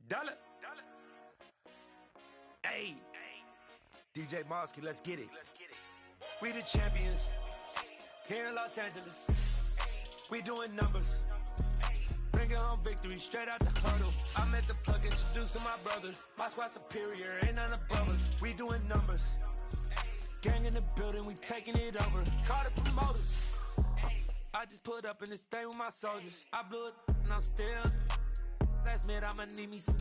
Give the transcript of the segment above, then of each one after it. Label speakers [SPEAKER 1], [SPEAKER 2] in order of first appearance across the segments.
[SPEAKER 1] Dollar. Hey, DJ Mosky, let's get it. We the champions here in Los Angeles. We doing numbers. Bringing home victory straight out the huddle. I met the plug, introduced to my brother. My squad superior, ain't none above us. We doing numbers. Gang in the building, we taking it over. Call the promoters. I just put up in this thing with my soldiers. I blew it and I'm still. Last minute I'ma need me some.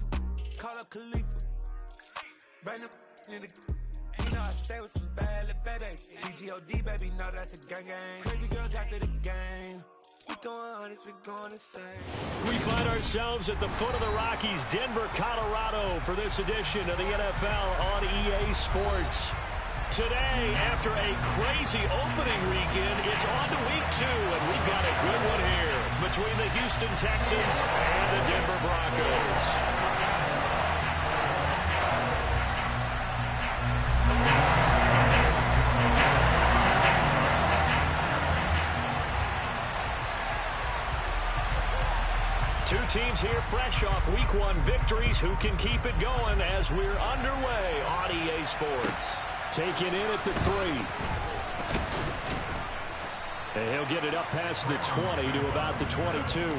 [SPEAKER 1] Call up Khalifa. Bring them in the. You know I stay with some bad little baby. TGOD baby, no that's a gang gang. Crazy girls after the game. We throwing hundreds, we going insane.
[SPEAKER 2] We find ourselves at the foot of the Rockies, Denver, Colorado, for this edition of the NFL on EA Sports. Today, after a crazy opening weekend, it's on to week 2, and we've got a good one here between the Houston Texans and the Denver Broncos. Two teams here fresh off Week 1 victories. Who can keep it going as we're underway on EA Sports? Taken in at the 3. And he'll get it up past the 20 to about the 22.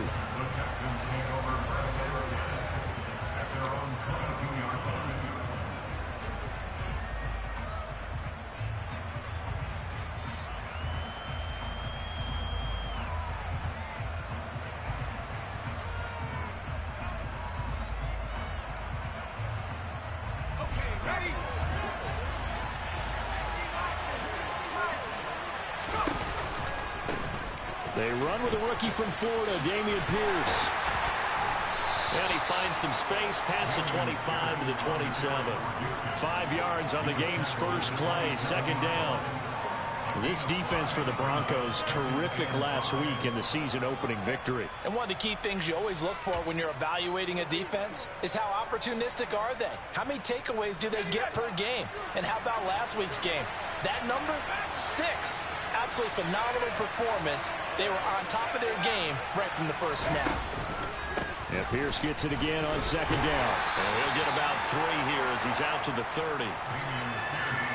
[SPEAKER 2] They run with a rookie from Florida, Dameon Pierce. And he finds some space past the 25 to the 27. 5 yards on the game's first play, second down. This defense for the Broncos, terrific last week in the season-opening victory.
[SPEAKER 3] And one of the key things you always look for when you're evaluating a defense is how opportunistic are they? How many takeaways do they get per game? And how about last week's game? That number? 6. Absolutely phenomenal performance. They were on top of their game right from the first snap.
[SPEAKER 2] And Pierce gets it again on second down.
[SPEAKER 4] And he'll get about 3 here as he's out to the 30.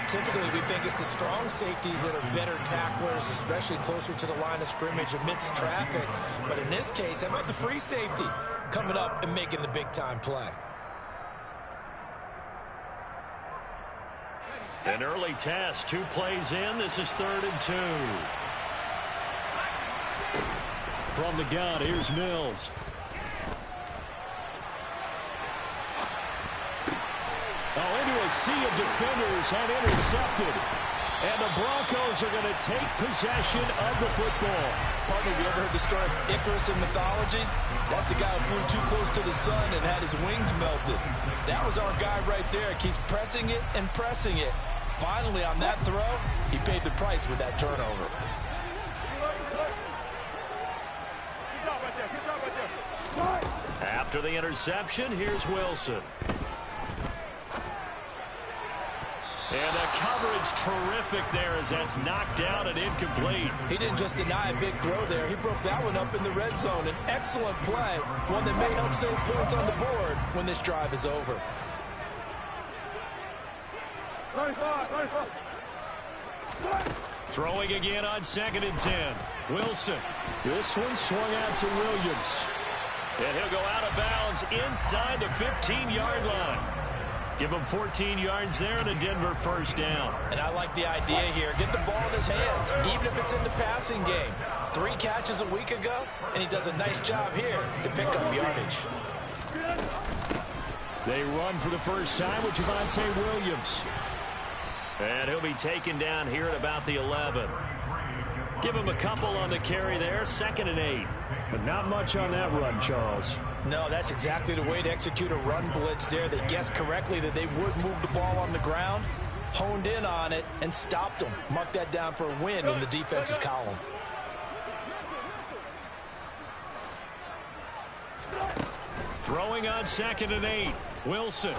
[SPEAKER 3] Typically, we think it's the strong safeties that are better tacklers, especially closer to the line of scrimmage amidst traffic. But in this case, how about the free safety coming up and making the big-time play?
[SPEAKER 2] An early test, 2 plays in. This is 3rd and 2. From the gun, here's Mills. Oh, into a sea of defenders and intercepted. And the Broncos are going to take possession of the football.
[SPEAKER 3] Partner, have you ever heard the story of Icarus in mythology? That's the guy who flew too close to the sun and had his wings melted. That was our guy right there. Keeps pressing it and pressing it. Finally, on that throw, he paid the price with that turnover.
[SPEAKER 2] After the interception, here's Wilson. And the coverage terrific there as that's knocked down and incomplete.
[SPEAKER 3] He didn't just deny a big throw there. He broke that one up in the red zone. An excellent play, one that may help save points on the board when this drive is over.
[SPEAKER 2] Throwing again on 2nd and 10. Wilson. This one swung out to Williams. And he'll go out of bounds inside the 15-yard line. Give him 14 yards there and a Denver first down.
[SPEAKER 3] And I like the idea here. Get the ball in his hands, even if it's in the passing game. 3 catches a week ago, and he does a nice job here to pick up yardage.
[SPEAKER 2] They run for the first time with Javonte Williams. And he'll be taken down here at about the 11. Give him a couple on the carry there, 2nd and 8. But not much on that run, Charles.
[SPEAKER 3] No, that's exactly the way to execute a run blitz there. They guessed correctly that they would move the ball on the ground, honed in on it, and stopped them. Mark that down for a win in the defense's column.
[SPEAKER 2] Throwing on 2nd and 8. Wilson.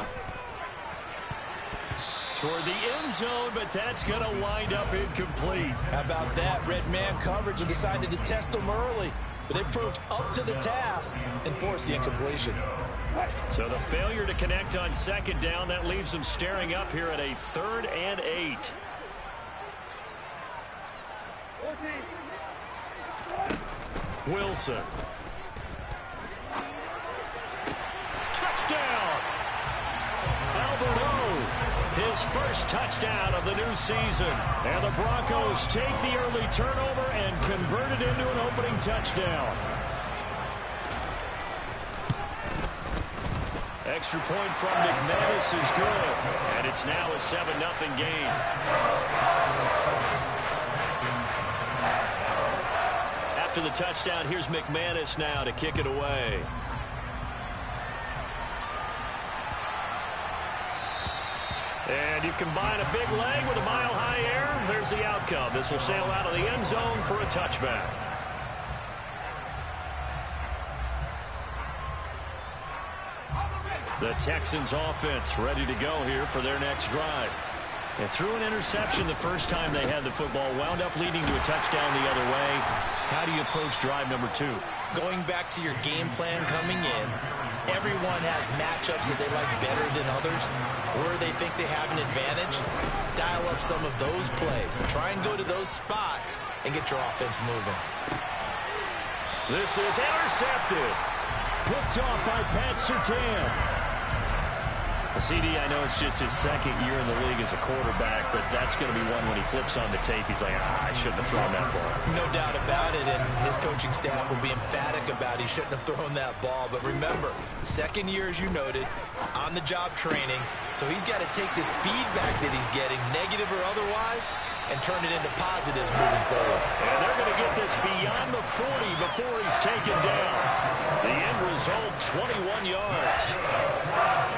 [SPEAKER 2] Toward the end zone, but that's going to wind up incomplete.
[SPEAKER 3] How about that? Red man coverage and decided to test them early. but they proved up to the task and forced the incompletion.
[SPEAKER 2] So the failure to connect on second down, that leaves them staring up here at a 3rd and 8. Wilson. Touchdown! Alberto, his first touchdown of the new season. And the Broncos take the early turnover and convert it into an opening touchdown. Extra point from McManus is good. And it's now a 7-0 game. After the touchdown, here's McManus now to kick it away. And you combine a big leg with a mile-high air, there's the outcome. This will sail out of the end zone for a touchback. The Texans offense ready to go here for their next drive. They threw an interception the first time they had the football, wound up leading to a touchdown the other way. How do you approach drive number 2?
[SPEAKER 3] Going back to your game plan coming in, everyone has matchups that they like better than others, where they think they have an advantage. Dial up some of those plays. Try and go to those spots and get your offense moving.
[SPEAKER 2] This is intercepted. Picked off by Pat Surtain. CD, I know it's just his second year in the league as a quarterback, but that's going to be one when he flips on the tape, he's like, I shouldn't have thrown that ball.
[SPEAKER 3] No doubt about it, and his coaching staff will be emphatic about he shouldn't have thrown that ball. But remember, second year, as you noted, on-the-job training, so he's got to take this feedback that he's getting, negative or otherwise, and turn it into positives moving forward.
[SPEAKER 2] And they're going to get this beyond the 40 before he's taken down. The end result, 21 yards.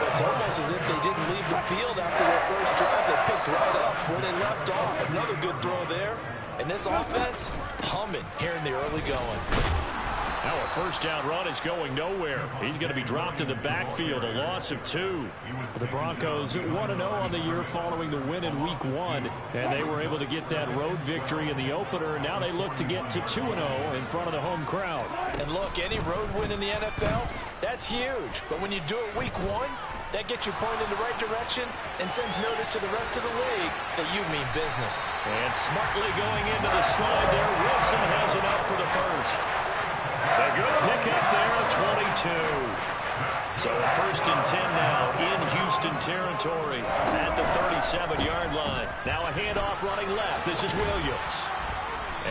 [SPEAKER 3] It's almost as if they didn't leave the field after their first drive. They picked right up where they left off. Another good throw there. And this offense, humming here in the early going.
[SPEAKER 2] Now a first down run is going nowhere. He's going to be dropped in the backfield, a loss of 2. The Broncos 1-0 on the year following the win in Week 1, and they were able to get that road victory in the opener. Now they look to get to 2-0 in front of the home crowd.
[SPEAKER 3] And look, any road win in the NFL, that's huge. But when you do it Week 1, that gets you pointed in the right direction and sends notice to the rest of the league that you mean business.
[SPEAKER 2] And smartly going into the slide there, Wilson has enough for the first. A good pickup there at 22. So a 1st and 10 now in Houston territory at the 37-yard line. Now a handoff running left. This is Williams.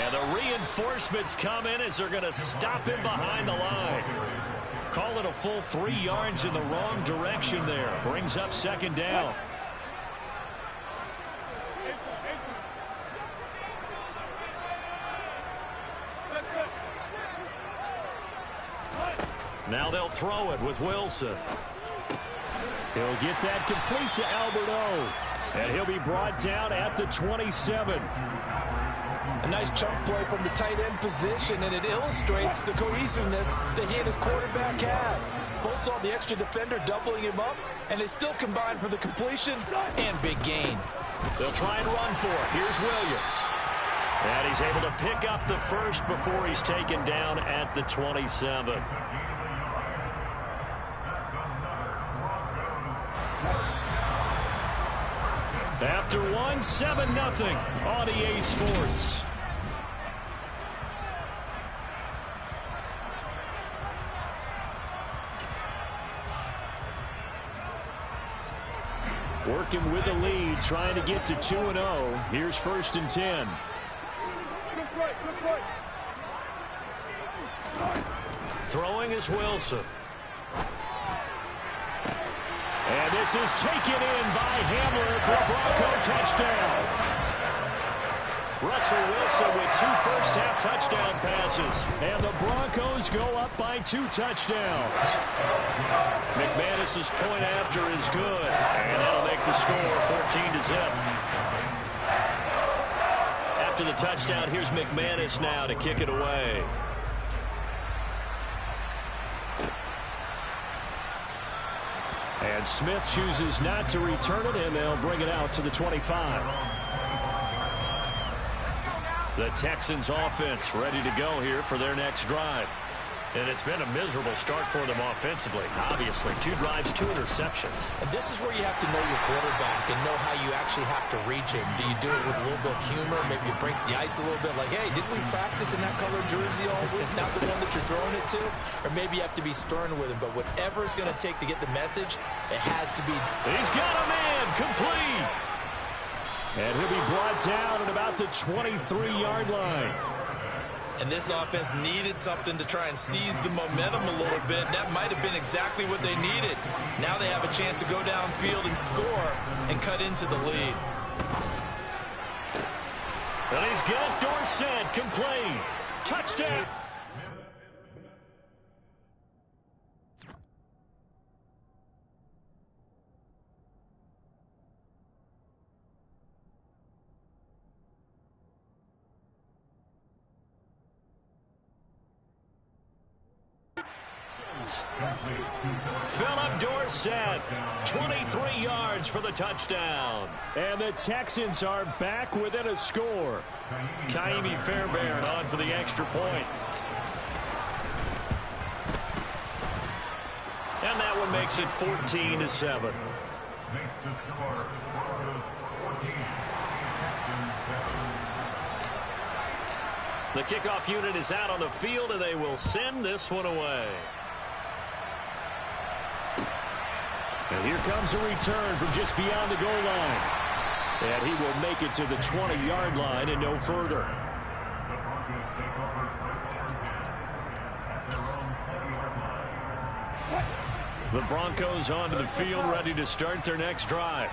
[SPEAKER 2] And the reinforcements come in as they're going to stop him behind the line. Call it a full 3 yards in the wrong direction there. Brings up 2nd down. Now they'll throw it with Wilson. He'll get that complete to Alberto. And he'll be brought down at the 27.
[SPEAKER 3] A nice chunk play from the tight end position, and it illustrates the cohesiveness that he and his quarterback have. Both saw the extra defender doubling him up, and they still combined for the completion and big gain.
[SPEAKER 2] They'll try and run for it. Here's Williams. And he's able to pick up the first before he's taken down at the 27. After 7-0 on EA Sports. Working with the lead, trying to get to 2-0. Here's 1st and 10. Throwing is Wilson. And this is taken in by Hamler for a Bronco touchdown. Russell Wilson with 2 first-half touchdown passes. And the Broncos go up by 2 touchdowns. McManus's point after is good. And that'll make the score 14-0. After the touchdown, here's McManus now to kick it away. And Smith chooses not to return it, and they'll bring it out to the 25. The Texans offense ready to go here for their next drive. And it's been a miserable start for them offensively. Obviously, 2 drives, 2 interceptions.
[SPEAKER 3] And this is where you have to know your quarterback and know how you actually have to reach him. Do you do it with a little bit of humor? Maybe you break the ice a little bit like, hey, didn't we practice in that color jersey all week? Not the one that you're throwing it to? Or maybe you have to be stern with him. But whatever it's going to take to get the message, it has to be.
[SPEAKER 2] He's got a man complete. And he'll be brought down at about the 23-yard line.
[SPEAKER 3] And this offense needed something to try and seize the momentum a little bit. That might have been exactly what they needed. Now they have a chance to go downfield and score and cut into the lead.
[SPEAKER 2] And he's got Dorsett complete. Touchdown. Philip Dorsett, 23 yards for the touchdown. And the Texans are back within a score. Kaimi Fairbairn on for the extra point. And that one makes it 14-7. The kickoff unit is out on the field, and they will send this one away. And here comes a return from just beyond the goal line. And he will make it to the 20-yard line and no further. The Broncos onto the field, ready to start their next drive.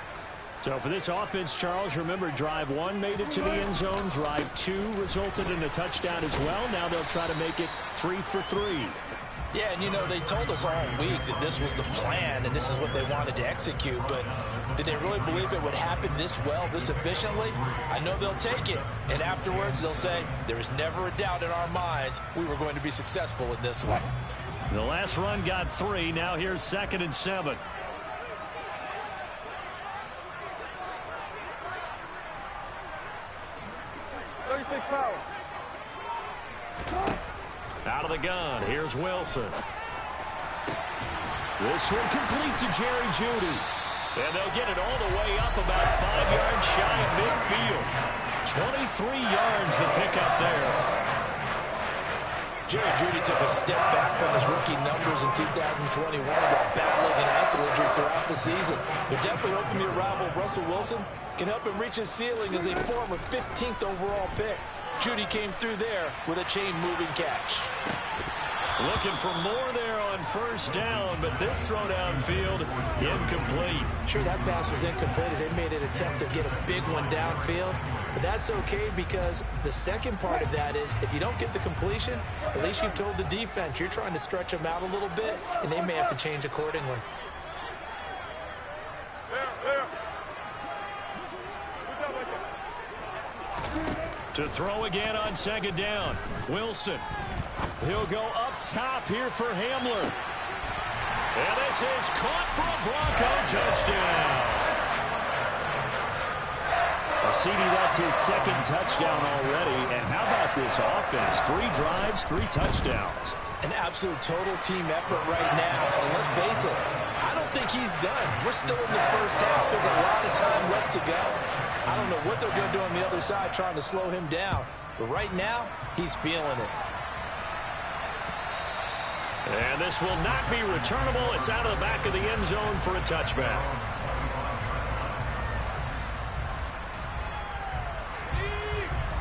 [SPEAKER 2] So for this offense, Charles, remember drive 1 made it to the end zone. Drive 2 resulted in a touchdown as well. Now they'll try to make it 3 for 3.
[SPEAKER 3] Yeah, and you know, they told us all week that this was the plan and this is what they wanted to execute, but did they really believe it would happen this well, this efficiently? I know they'll take it, and afterwards they'll say, there is never a doubt in our minds we were going to be successful in this one.
[SPEAKER 2] The last run got 3. Now here's 2nd and 7. Out of the gun, here's Wilson. This one complete to Jerry Jeudy. And they'll get it all the way up about 5 yards shy of midfield. 23 yards the pickup there.
[SPEAKER 3] Jerry Jeudy took a step back from his rookie numbers in 2021 while battling an ankle injury throughout the season. They're definitely hoping the arrival of Russell Wilson can help him reach his ceiling as a former 15th overall pick. Jeudy came through there with a chain-moving catch.
[SPEAKER 2] Looking for more there on first down, but this throw downfield, incomplete.
[SPEAKER 3] Sure, that pass was incomplete as they made an attempt to get a big one downfield, but that's okay because the second part of that is if you don't get the completion, at least you've told the defense you're trying to stretch them out a little bit, and they may have to change accordingly.
[SPEAKER 2] To throw again on 2nd down. Wilson. He'll go up top here for Hamler. And this is caught for a Bronco touchdown. CD, that's his 2nd touchdown already. And how about this offense? 3 drives, 3 touchdowns.
[SPEAKER 3] An absolute total team effort right now. And let's face it, I don't think he's done. We're still in the first half. There's a lot of time left to go. I don't know what they're going to do on the other side trying to slow him down. But right now, he's feeling it.
[SPEAKER 2] And this will not be returnable. It's out of the back of the end zone for a touchback.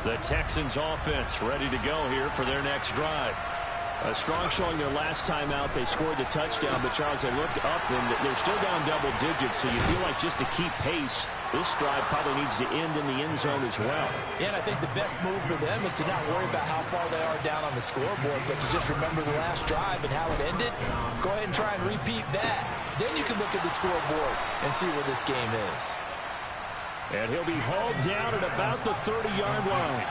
[SPEAKER 2] The Texans offense ready to go here for their next drive. A strong showing their last time out. They scored the touchdown, but Charles, they looked up and they're still down double digits, so you feel like just to keep pace, this drive probably needs to end in the end zone as well.
[SPEAKER 3] Yeah, and I think the best move for them is to not worry about how far they are down on the scoreboard, but to just remember the last drive and how it ended. Go ahead and try and repeat that. Then you can look at the scoreboard and see where this game is.
[SPEAKER 2] And he'll be hauled down at about the 30-yard line.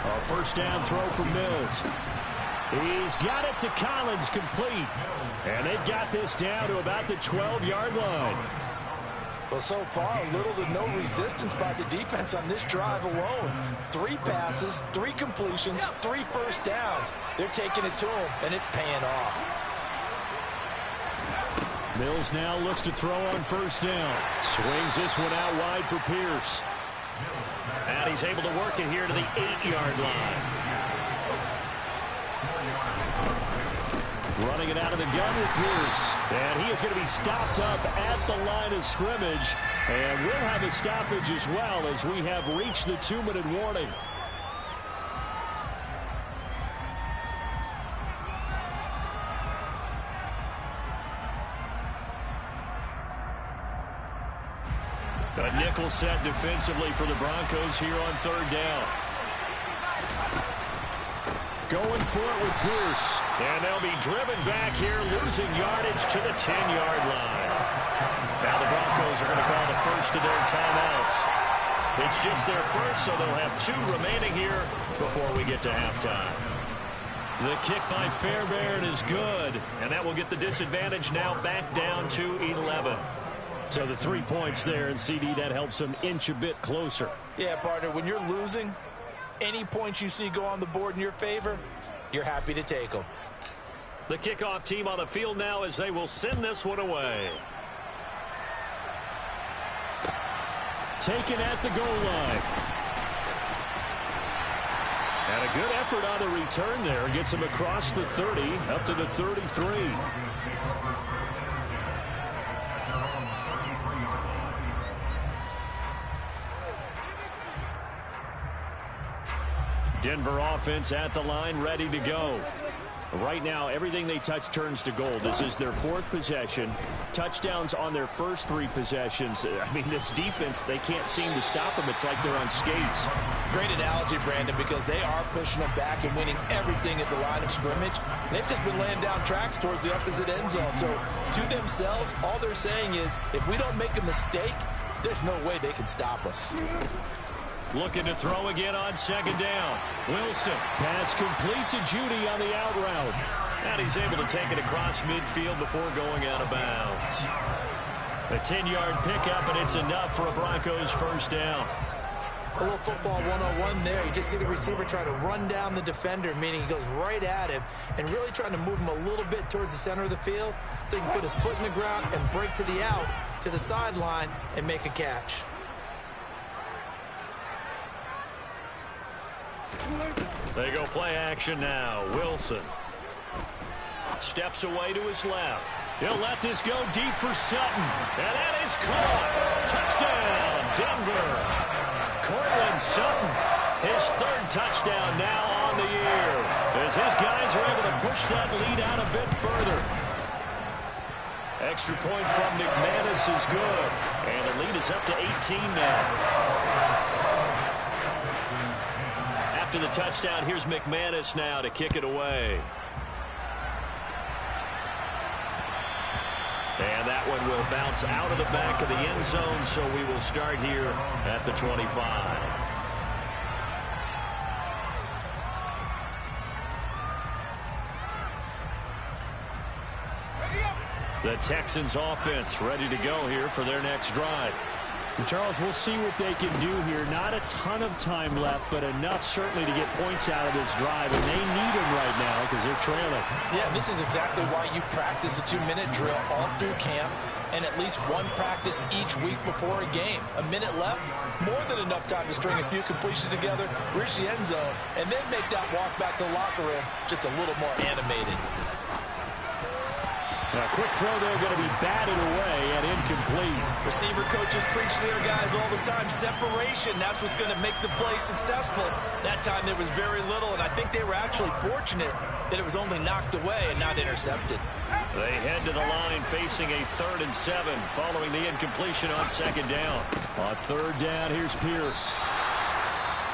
[SPEAKER 2] A first down throw from Mills. He's got it to Collins, complete. And they've got this down to about the 12-yard line.
[SPEAKER 3] Well, so far, little to no resistance by the defense on this drive alone. 3 passes, 3 completions, 3 first downs. They're taking it to him, and it's paying off.
[SPEAKER 2] Mills now looks to throw on first down. Swings this one out wide for Pierce. And he's able to work it here to the 8-yard line. Running it out of the gun with Pierce. And he is going to be stopped up at the line of scrimmage. And we'll have a stoppage as well as we have reached the 2-minute warning. A nickel set defensively for the Broncos here on third down. Going for it with Pierce. And they'll be driven back here, losing yardage to the 10-yard line. Now the Broncos are going to call the first of their timeouts. It's just their first, so they'll have 2 remaining here before we get to halftime. The kick by Fairbairn is good, and that will get the disadvantage now back down to 11. So the 3 points there, and CD, that helps them inch a bit closer.
[SPEAKER 3] Yeah, partner, when you're losing, any points you see go on the board in your favor, you're happy to take them.
[SPEAKER 2] The kickoff team on the field now as they will send this one away. Taken at the goal line. And a good effort on the return there. Gets him across the 30, up to the 33. Denver offense at the line, ready to go. Right now, everything they touch turns to gold. This is their 4th possession. Touchdowns on their first 3 possessions. I mean, this defense, they can't seem to stop them. It's like they're on skates.
[SPEAKER 3] Great analogy, Brandon, because they are pushing them back and winning everything at the line of scrimmage. They've just been laying down tracks towards the opposite end zone. So, to themselves, all they're saying is, if we don't make a mistake, there's no way they can stop us.
[SPEAKER 2] Looking to throw again on second down. Wilson. Pass complete to Judy on the out route. And he's able to take it across midfield before going out of bounds. A 10-yard pickup, and it's enough for a Broncos first down.
[SPEAKER 3] A little football 101 there. You just see the receiver try to run down the defender, meaning he goes right at him and really trying to move him a little bit towards the center of the field so he can put his foot in the ground and break to the out, to the sideline, and make a catch.
[SPEAKER 2] They go play action now. Wilson steps away to his left. He'll let this go deep for Sutton. And that is caught. Touchdown, Denver. Cortland Sutton, his 3rd touchdown now on the year, as his guys are able to push that lead out a bit further. Extra point from McManus is good. And the lead is up to 18 now. After the touchdown, here's McManus now to kick it away. And that one will bounce out of the back of the end zone, so we will start here at the 25. The Texans offense ready to go here for their next drive. And Charles, we'll see what they can do here. Not a ton of time left, but enough certainly to get points out of this drive, and they need them right now because they're trailing.
[SPEAKER 3] Yeah, this is exactly why you practice a 2-minute drill all through camp and at least one practice each week before a game. A minute left, more than enough time to string a few completions together, reach the end zone, and then make that walk back to the locker room just a little more animated.
[SPEAKER 2] A quick throw there going to be batted away and incomplete.
[SPEAKER 3] Receiver coaches preach to their guys all the time. Separation, that's what's going to make the play successful. That time there was very little, and I think they were actually fortunate that it was only knocked away and not intercepted.
[SPEAKER 2] They head to the line facing a 3rd and 7 following the incompletion on second down. On third down, here's Pierce.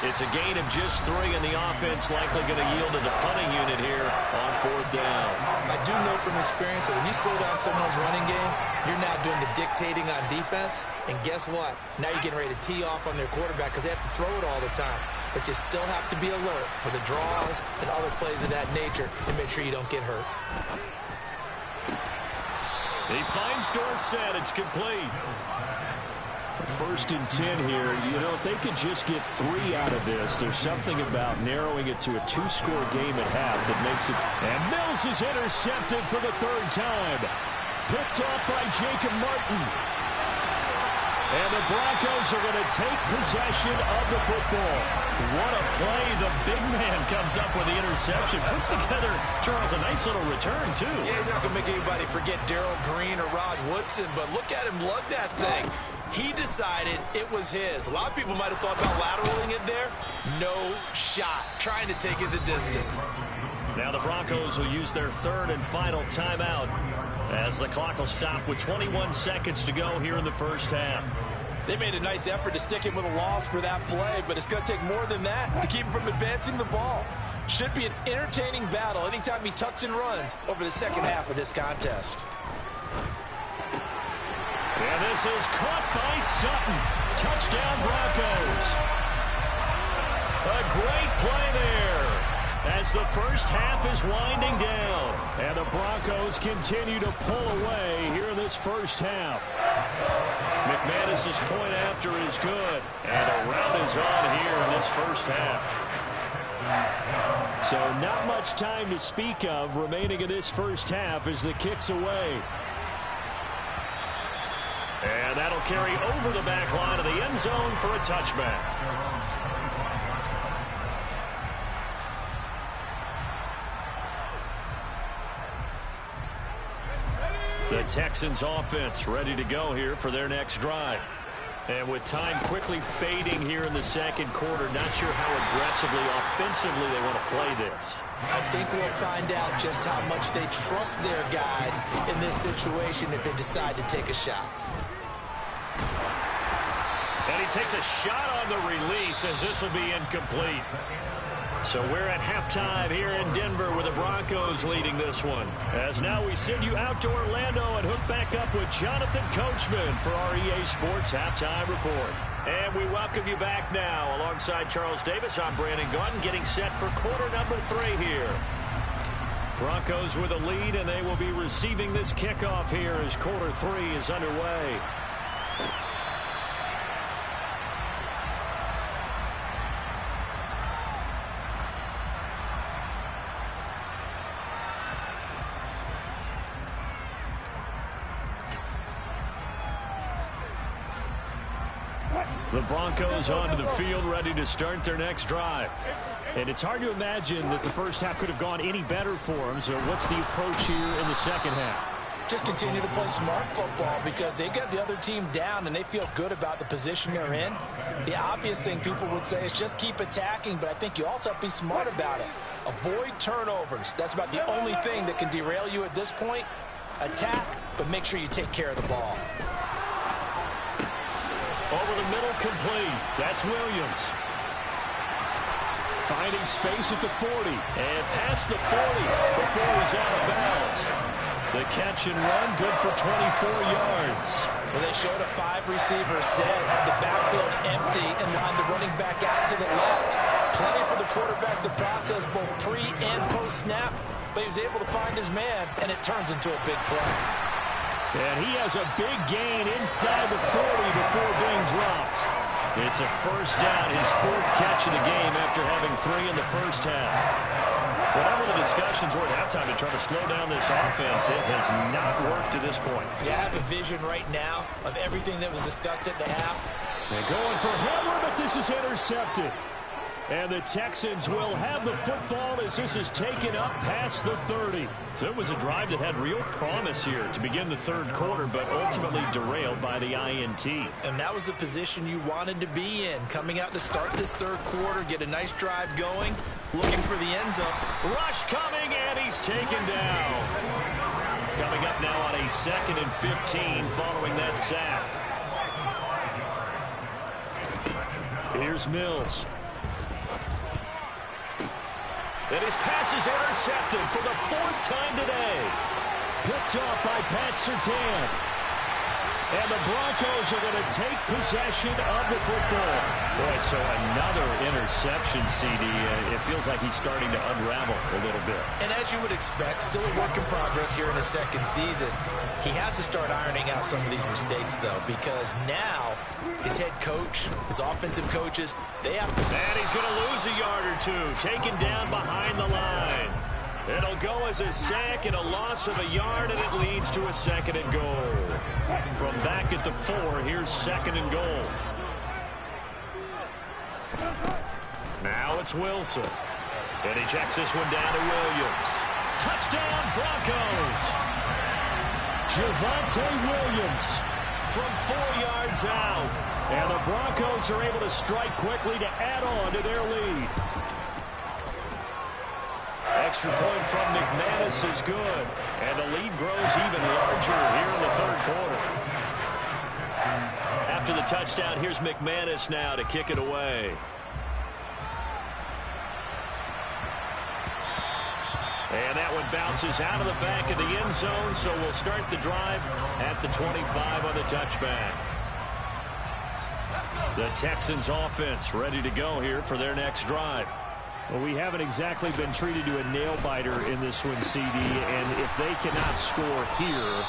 [SPEAKER 2] It's a gain of just 3, and the offense likely going to yield to the punting unit here on 4th down.
[SPEAKER 3] I do know from experience that when you slow down someone's running game, you're now doing the dictating on defense, and guess what? Now you're getting ready to tee off on their quarterback because they have to throw it all the time. But you still have to be alert for the draws and other plays of that nature and make sure you don't get hurt.
[SPEAKER 2] He finds Dorsett. It's complete. 1st and 10 here. You know, if they could just get 3 out of this, there's something about narrowing it to a 2-score game at half that makes it. And Mills is intercepted for the 3rd time. Picked off by Jacob Martin. And the Broncos are going to take possession of the football. What a play. The big man comes up with the interception. Puts together, Charles, a nice little return, too.
[SPEAKER 3] Yeah, he's not going to make anybody forget Darrell Green or Rod Woodson, but look at him lug that thing. He decided it was his. A lot of people might have thought about lateraling it there. No shot. Trying to take it the distance.
[SPEAKER 2] Now the Broncos will use their 3rd and final timeout as the clock will stop with 21 seconds to go here in the first half.
[SPEAKER 3] They made a nice effort to stick him with a loss for that play, but it's going to take more than that to keep him from advancing the ball. Should be an entertaining battle anytime he tucks and runs over the second half of this contest.
[SPEAKER 2] And this is caught by Sutton. Touchdown Broncos. A great play there as the first half is winding down. And the Broncos continue to pull away here in this first half. McManus's point after is good. And a rout is on here in this first half. So not much time to speak of remaining in this first half as the kick's away. And that'll carry over the back line of the end zone for a touchback. The Texans offense ready to go here for their next drive. And with time quickly fading here in the second quarter, not sure how aggressively, offensively they want to play this.
[SPEAKER 3] I think we'll find out just how much they trust their guys in this situation if they decide to take a shot.
[SPEAKER 2] And he takes a shot on the release as this will be incomplete. So we're at halftime here in Denver with the Broncos leading this one. As now we send you out to Orlando and hook back up with Jonathan Coachman for our EA Sports Halftime Report. And we welcome you back now. Alongside Charles Davis, I'm Brandon Gaudin getting set for quarter number 3 here. Broncos with a lead, and they will be receiving this kickoff here as quarter 3 is underway. The Broncos onto the field ready to start their next drive. And it's hard to imagine that the first half could have gone any better for them. So what's the approach here in the second half?
[SPEAKER 3] Just continue to play smart football because they got the other team down and they feel good about the position they're in. The obvious thing people would say is just keep attacking, but I think you also have to be smart about it. Avoid turnovers. That's about the only thing that can derail you at this point. Attack, but make sure you take care of the ball.
[SPEAKER 2] Over the middle, complete. That's Williams. Finding space at the 40. And past the 40 before he's out of bounds. The catch and run, good for 24 yards.
[SPEAKER 3] Well, they showed a 5-receiver set, had the backfield empty, and lined the running back out to the left. Plenty for the quarterback to process both pre- and post-snap, but he was able to find his man, and it turns into a big play.
[SPEAKER 2] And he has a big gain inside the 40 before being dropped. It's a first down, his 4th catch of the game after having 3 in the first half. Whatever the discussions were at halftime to try to slow down this offense, it has not worked to this point.
[SPEAKER 3] Yeah, I have a vision right now of everything that was discussed at the half.
[SPEAKER 2] They're going for Hamler, but this is intercepted. And the Texans will have the football as this is taken up past the 30. So it was a drive that had real promise here to begin the third quarter, but ultimately derailed by the INT.
[SPEAKER 3] And that was the position you wanted to be in. Coming out to start this third quarter, get a nice drive going, looking for the end zone.
[SPEAKER 2] Rush coming, and he's taken down. Coming up now on a 2nd and 15 following that sack. Here's Mills. And his pass is intercepted for the 4th time today. Picked off by Pat Surtain. And the Broncos are going to take possession of the football. Boy, so another interception, CD. It feels like he's starting to unravel a little bit.
[SPEAKER 3] And as you would expect, still a work in progress here in his second season. He has to start ironing out some of these mistakes, though, because now his head coach, his offensive coaches, they have to...
[SPEAKER 2] And he's going to lose a yard or two, taken down behind the line. It'll go as a sack and a loss of a yard, and it leads to a 2nd and goal. From back at the 4, here's 2nd and goal. Now it's Wilson. And he checks this one down to Williams. Touchdown, Broncos! Javonte Williams from 4 yards out. And the Broncos are able to strike quickly to add on to their lead. Extra point from McManus is good. And the lead grows even larger here in the 3rd quarter. After the touchdown, here's McManus now to kick it away. And that one bounces out of the back of the end zone, so we'll start the drive at the 25 on the touchback. The Texans offense ready to go here for their next drive. Well, we haven't exactly been treated to a nail-biter in this one, CD, and if they cannot score here,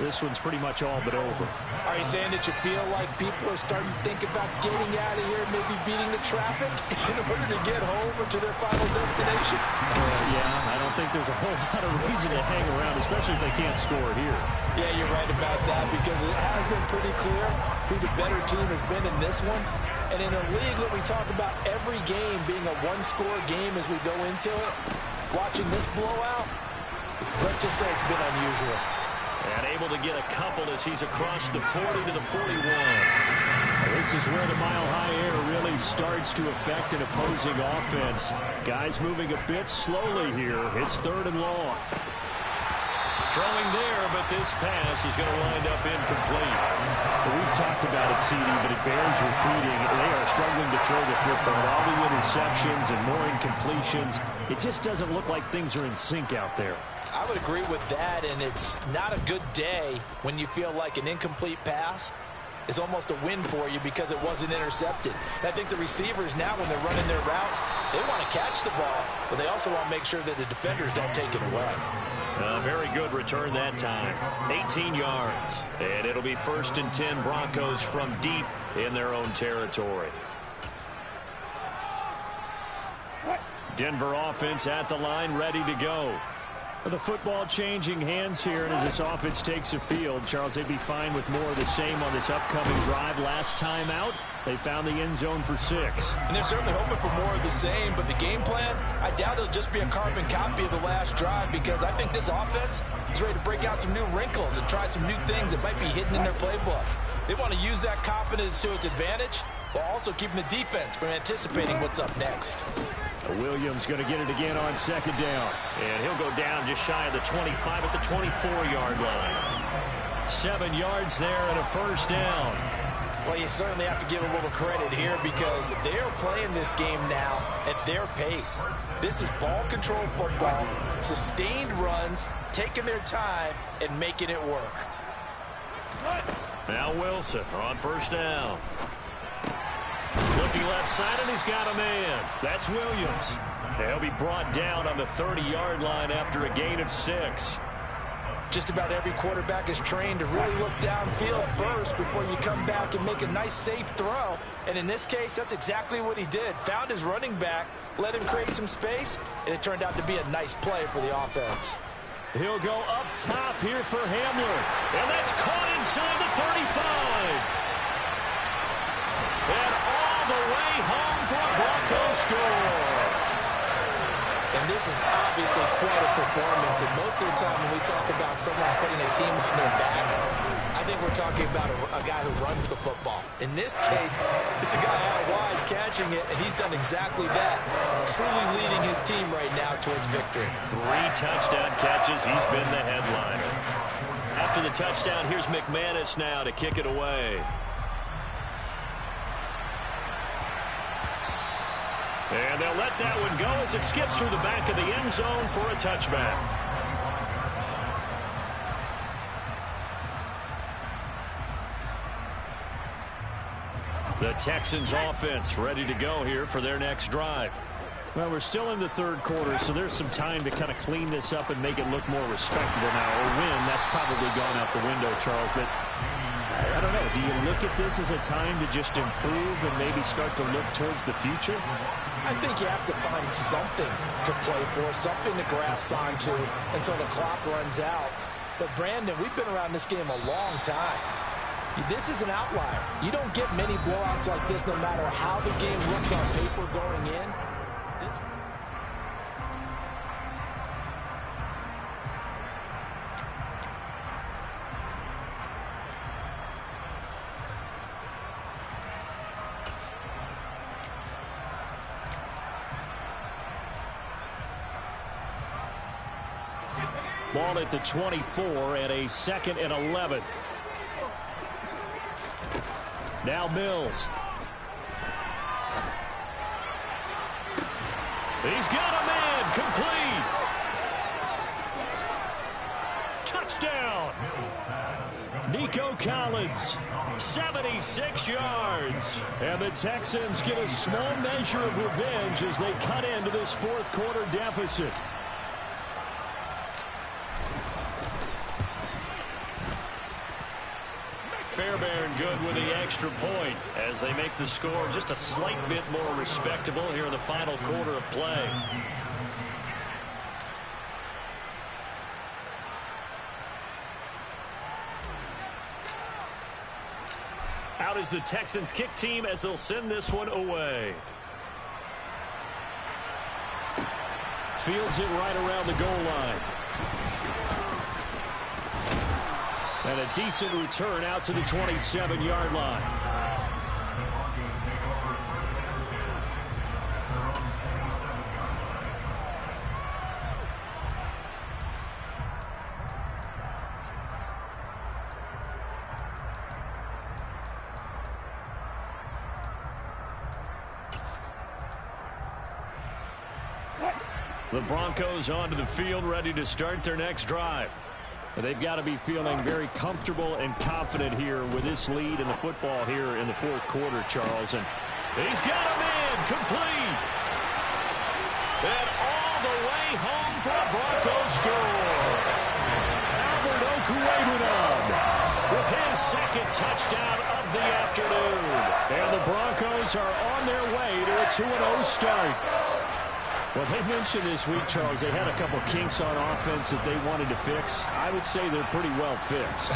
[SPEAKER 2] this one's pretty much all but over.
[SPEAKER 3] Are you saying that you feel like people are starting to think about getting out of here, maybe beating the traffic in order to get home or to their final destination?
[SPEAKER 2] Yeah, I don't think there's a whole lot of reason to hang around, especially if they can't score here.
[SPEAKER 3] Yeah, you're right about that, because it has been pretty clear who the better team has been in this one. And in a league that we talk about every game being a one-score game as we go into it, watching this blowout, let's just say it's been unusual.
[SPEAKER 2] And able to get a couple as he's across the 40 to the 41. This is where the mile-high air really starts to affect an opposing offense. Guys moving a bit slowly here. It's 3rd and long. Throwing there, but this pass is going to wind up incomplete. Well, we've talked about it, CD, but it bears repeating. They are struggling to throw the football. All the interceptions and more incompletions. It just doesn't look like things are in sync out there.
[SPEAKER 3] I would agree with that, and it's not a good day when you feel like an incomplete pass is almost a win for you because it wasn't intercepted. And I think the receivers now, when they're running their routes, they want to catch the ball, but they also want to make sure that the defenders don't take it away.
[SPEAKER 2] Very good return that time. 18 yards. And it'll be 1st and 10 Broncos from deep in their own territory. Denver offense at the line, ready to go. The football changing hands here, and as this offense takes the field, Charles, they'd be fine with more of the same on this upcoming drive. Last time out, they found the end zone for 6.
[SPEAKER 3] And they're certainly hoping for more of the same, but the game plan, I doubt it'll just be a carbon copy of the last drive, because I think this offense is ready to break out some new wrinkles and try some new things that might be hidden in their playbook. They want to use that confidence to its advantage, while also keeping the defense from anticipating what's up next.
[SPEAKER 2] Williams going to get it again on 2nd down. And he'll go down just shy of the 25 at the 24-yard line. 7 yards there and a 1st down.
[SPEAKER 3] Well, you certainly have to give a little credit here, because they are playing this game now at their pace. This is ball control football, sustained runs, taking their time and making it work.
[SPEAKER 2] Now Wilson on 1st down. Looking left side, and he's got a man. That's Williams. He'll be brought down on the 30-yard line after a gain of 6.
[SPEAKER 3] Just about every quarterback is trained to really look downfield first before you come back and make a nice, safe throw. And in this case, that's exactly what he did. Found his running back, let him create some space, and it turned out to be a nice play for the offense.
[SPEAKER 2] He'll go up top here for Hamler. And that's caught inside the 35. And all the way home for a Broncos score.
[SPEAKER 3] And this is obviously quite a performance. And most of the time when we talk about someone putting a team on their back, I think we're talking about a guy who runs the football. In this case, it's a guy out wide catching it, and he's done exactly that. Truly leading his team right now towards victory.
[SPEAKER 2] 3 touchdown catches. He's been the headliner. After the touchdown, here's McManus now to kick it away. And they'll let that one go as it skips through the back of the end zone for a touchback. The Texans offense ready to go here for their next drive. Well, we're still in the 3rd quarter, so there's some time to kind of clean this up and make it look more respectable now. A win, that's probably gone out the window, Charles, but I don't don't know. Do you look at this as a time to just improve and maybe start to look towards the future?
[SPEAKER 3] I think you have to find something to play for, something to grasp onto until the clock runs out. But, Brandon, we've been around this game a long time. This is an outlier. You don't get many blowouts like this no matter how the game looks on paper going in.
[SPEAKER 2] Ball at the 24 and a 2nd and 11. Now Mills. He's got a man. Complete. Touchdown. Nico Collins. 76 yards. And the Texans get a small measure of revenge as they cut into this fourth quarter deficit. Fairbairn good with the extra point as they make the score just a slight bit more respectable here in the final quarter of play. Out is the Texans kick team as they'll send this one away. Fields it right around the goal line. And a decent return out to the 27-yard line. The Broncos onto the field, ready to start their next drive. They've got to be feeling very comfortable and confident here with this lead in the football here in the fourth quarter, Charles. And he's got a man complete. And all the way home for a Broncos score. Albert Okwuegbunam with his second touchdown of the afternoon. And the Broncos are on their way to a 2-0 start. Well, they mentioned this week, Charles, they had a couple kinks on offense that they wanted to fix. I would say they're pretty well fixed.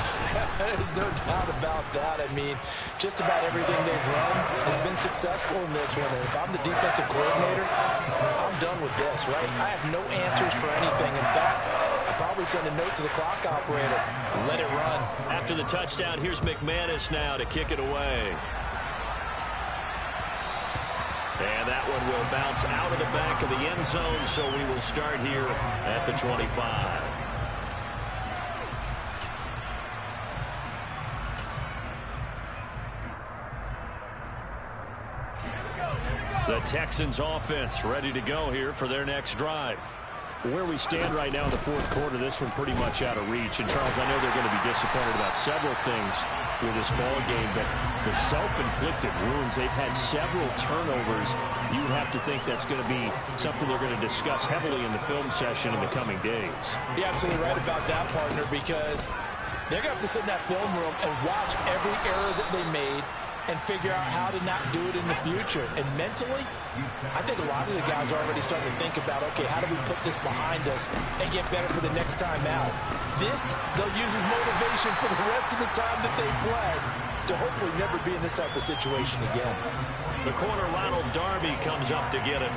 [SPEAKER 3] There's no doubt about that. I mean, just about everything they've run has been successful in this one. And if I'm the defensive coordinator, I'm done with this, right? I have no answers for anything. In fact, I'll probably send a note to the clock operator. Let it run.
[SPEAKER 2] After the touchdown, here's McManus now to kick it away. And that one will bounce out of the back of the end zone, so we will start here at the 25. The Texans offense ready to go here for their next drive. Where we stand right now in the fourth quarter, this one pretty much out of reach. And, Charles, I know they're going to be disappointed about several things with this ball game, but the self-inflicted wounds, they've had several turnovers. You would have to think that's going to be something they're going to discuss heavily in the film session in the coming days.
[SPEAKER 3] You're absolutely right about that, partner, because they're going to have to sit in that film room and watch every error that they made and figure out how to not do it in the future. And mentally, I think a lot of the guys are already starting to think about, okay, how do we put this behind us and get better for the next time out? This, they'll use as motivation for the rest of the time that they play to hopefully never be in this type of situation again.
[SPEAKER 2] The corner, Ronald Darby, comes up to get it.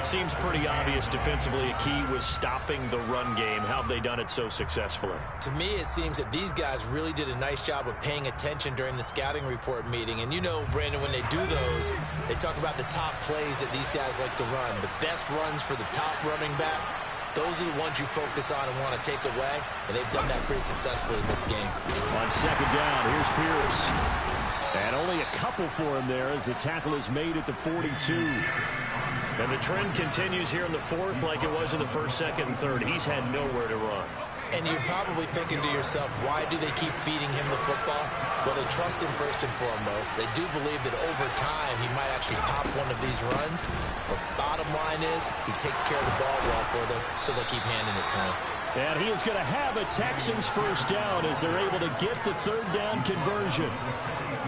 [SPEAKER 2] Seems pretty obvious defensively a key was stopping the run game. How have they done it so successfully?
[SPEAKER 3] To me, it seems that these guys really did a nice job of paying attention during the scouting report meeting. And you know, Brandon, when they do those, they talk about the top plays that these guys like to run. The best runs for the top running back, those are the ones you focus on and want to take away. And they've done that pretty successfully in this game.
[SPEAKER 2] On second down, here's Pierce. And only a couple for him there as the tackle is made at the 42. And the trend continues here in the fourth like it was in the first, second, and third. He's had nowhere to run.
[SPEAKER 3] And you're probably thinking to yourself, why do they keep feeding him the football? Well, they trust him first and foremost. They do believe that over time he might actually pop one of these runs. But bottom line is he takes care of the ball well for them, so they keep handing it to him.
[SPEAKER 2] And he is going to have a Texans first down as they're able to get the third down conversion.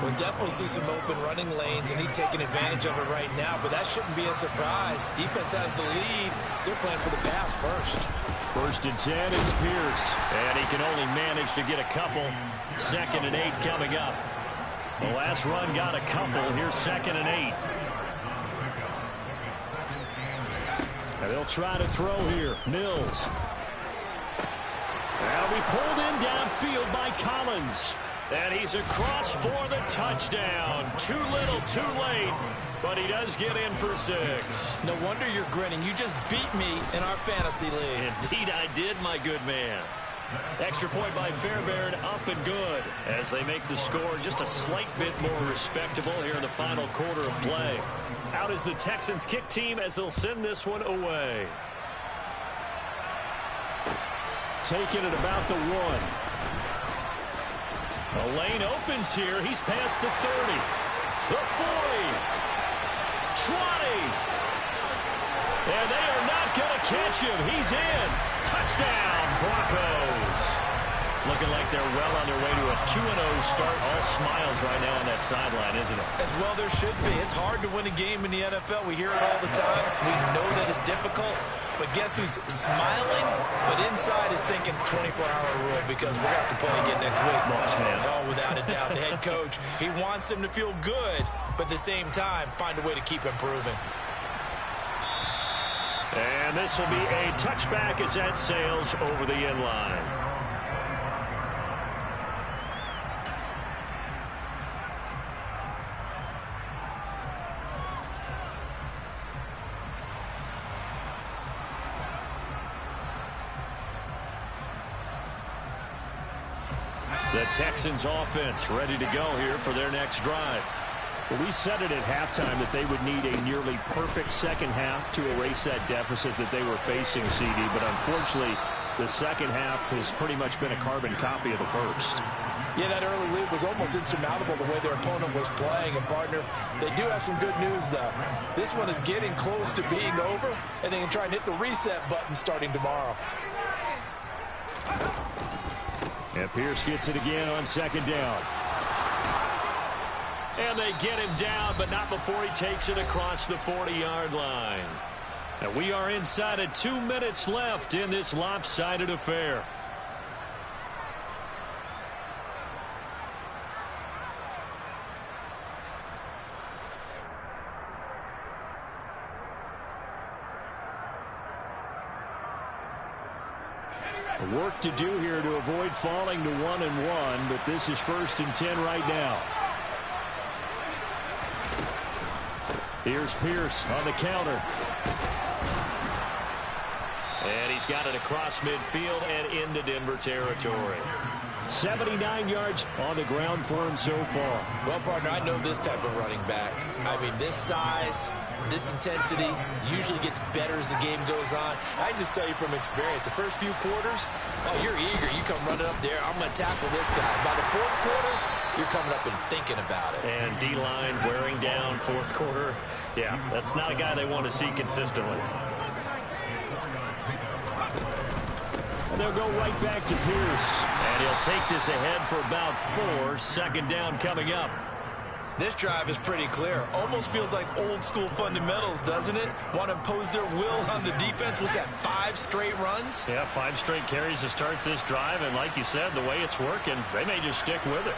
[SPEAKER 3] We'll definitely see some open running lanes, and he's taking advantage of it right now, but that shouldn't be a surprise. Defense has the lead. They're playing for the pass first.
[SPEAKER 2] 1st and 10 is Pierce. And he can only manage to get a couple. 2nd and 8 coming up. The last run got a couple. Here's 2nd and 8. And they'll try to throw here. Mills. That'll be pulled in downfield by Collins. And he's across for the touchdown. Too little, too late. But he does get in for 6.
[SPEAKER 3] No wonder you're grinning. You just beat me in our fantasy league.
[SPEAKER 2] Indeed I did, my good man. Extra point by Fairbairn, up and good. As they make the score just a slight bit more respectable here in the final quarter of play. Out is the Texans kick team as they'll send this one away. Taking it about the 1. The lane opens here. He's past the 30. The 40. 20. And they are not going to catch him. He's in. Touchdown, Broncos. Looking like they're well on their way to a 2-0 start. All smiles right now on that sideline, isn't it?
[SPEAKER 3] As well there should be. It's hard to win a game in the NFL. We hear it all the time. We know that it's difficult. But guess who's smiling? But inside is thinking 24-hour rule because we're going to have to play again next week.
[SPEAKER 2] Boss man.
[SPEAKER 3] Oh, without a doubt. The head coach, he wants them to feel good, but at the same time, find a way to keep improving.
[SPEAKER 2] And this will be a touchback as that sails over the end line. The Texans offense ready to go here for their next drive. Well, we said it at halftime that they would need a nearly perfect second half to erase that deficit that they were facing, CD. But unfortunately, the second half has pretty much been a carbon copy of the first.
[SPEAKER 3] Yeah, that early lead was almost insurmountable the way their opponent was playing. And, partner, they do have some good news, though. This one is getting close to being over, and they can try and hit the reset button starting tomorrow.
[SPEAKER 2] And Pierce gets it again on 2nd down. And they get him down, but not before he takes it across the 40-yard line. And we are inside of 2 minutes left in this lopsided affair. Work to do here to avoid falling to 1-1, but this is 1st and 10 right now. Here's Pierce on the counter. And he's got it across midfield and into Denver territory. 79 yards on the ground for him so far.
[SPEAKER 3] Well, partner, I know this type of running back. I mean, this size, this intensity usually gets better as the game goes on. I just tell you from experience, the first few quarters, oh, you're eager. You come running up there. I'm going to tackle this guy. By the 4th quarter, you're coming up and thinking about it.
[SPEAKER 2] And D-line wearing down 4th quarter. Yeah, that's not a guy they want to see consistently. And they'll go right back to Pierce. And he'll take this ahead for about 4. 2nd down coming up.
[SPEAKER 3] This drive is pretty clear. Almost feels like old school fundamentals, doesn't it? Want to impose their will on the defense. Was that 5 straight runs?
[SPEAKER 2] Yeah, 5 straight carries to start this drive. And like you said, the way it's working, they may just stick with it.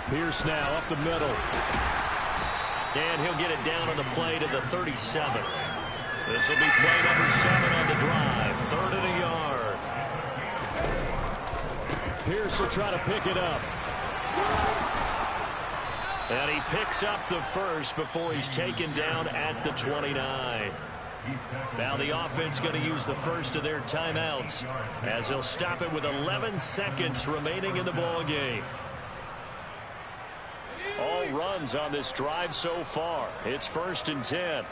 [SPEAKER 2] Pierce now up the middle. And he'll get it down on the play to the 37. This will be play number 7 on the drive. 3rd and a yard. Pierce will try to pick it up. And he picks up the first before he's taken down at the 29. Now the offense going to use the first of their timeouts as they'll stop it with 11 seconds remaining in the ball game. All runs on this drive so far. It's 1st and 10.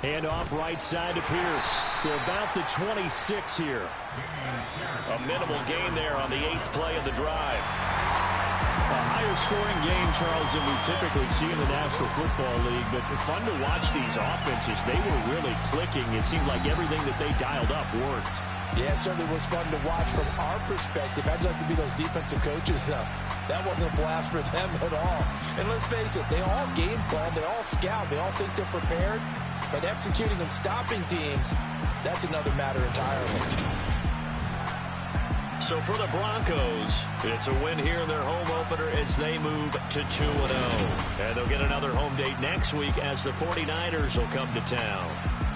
[SPEAKER 2] Handoff right side to Pierce to about the 26 here. A minimal gain there on the 8th play of the drive. A higher scoring game, Charles, than we typically see in the National Football League, but fun to watch these offenses. They were really clicking. It seemed like everything that they dialed up worked.
[SPEAKER 3] Yeah, it certainly was fun to watch from our perspective. I'd like to be those defensive coaches, though. That wasn't a blast for them at all. And let's face it, they all game plan, they all scout, they all think they're prepared. But executing and stopping teams, that's another matter entirely.
[SPEAKER 2] So for the Broncos, it's a win here in their home opener as they move to 2-0. And they'll get another home date next week as the 49ers will come to town.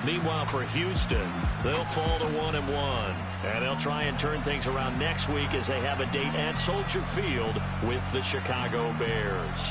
[SPEAKER 2] Meanwhile, for Houston, they'll fall to 1-1. And they'll try and turn things around next week as they have a date at Soldier Field with the Chicago Bears.